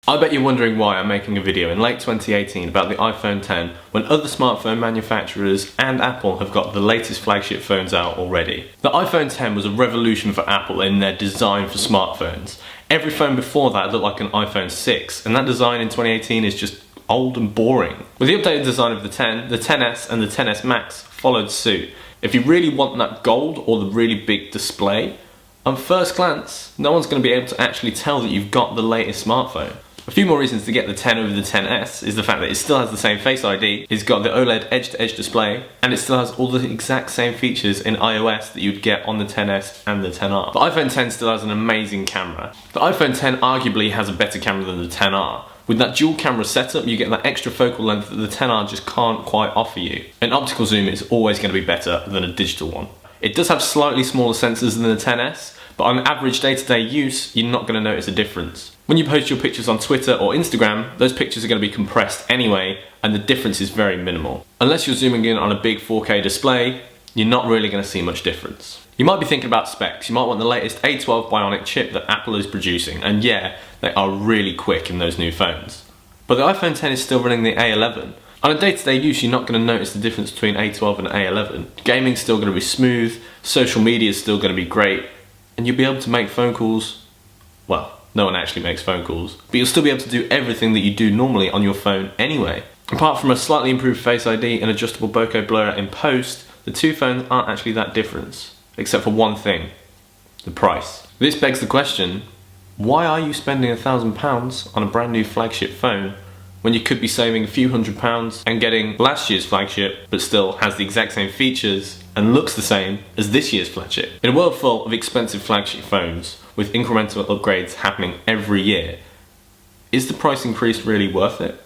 I bet you're wondering why I'm making a video in late 2018 about the iPhone X when other smartphone manufacturers and Apple have got the latest flagship phones out already. The iPhone X was a revolution for Apple in their design for smartphones. Every phone before that looked like an iPhone 6, and that design in 2018 is just old and boring. With the updated design of the X, the XS and the XS Max followed suit. If you really want that gold or the really big display, on first glance, no one's going to be able to actually tell that you've got the latest smartphone. A few more reasons to get the X over the XS is the fact that it still has the same Face ID, it's got the OLED edge-to-edge display, and it still has all the exact same features in iOS that you'd get on the XS and the XR. The iPhone X still has an amazing camera. The iPhone X arguably has a better camera than the XR. With that dual camera setup, you get that extra focal length that the XR just can't quite offer you. An optical zoom is always going to be better than a digital one. It does have slightly smaller sensors than the XS, but on average day-to-day use, you're not going to notice a difference. When you post your pictures on Twitter or Instagram, those pictures are going to be compressed anyway, and the difference is very minimal. Unless you're zooming in on a big 4K display, you're not really going to see much difference. You might be thinking about specs. You might want the latest A12 Bionic chip that Apple is producing, and yeah, they are really quick in those new phones. But the iPhone X is still running the A11. On a day-to-day use, you're not going to notice the difference between A12 and A11. Gaming's still going to be smooth, social media is still going to be great, and you'll be able to make phone calls. Well, no one actually makes phone calls, but you'll still be able to do everything that you do normally on your phone anyway. Apart from a slightly improved Face ID and adjustable bokeh blur in post, the two phones aren't actually that different, except for one thing: the price. This begs the question, why are you spending £1,000 on a brand new flagship phone when you could be saving a few £100 and getting last year's flagship but still has the exact same features and looks the same as this year's flagship? In a world full of expensive flagship phones with incremental upgrades happening every year, is the price increase really worth it?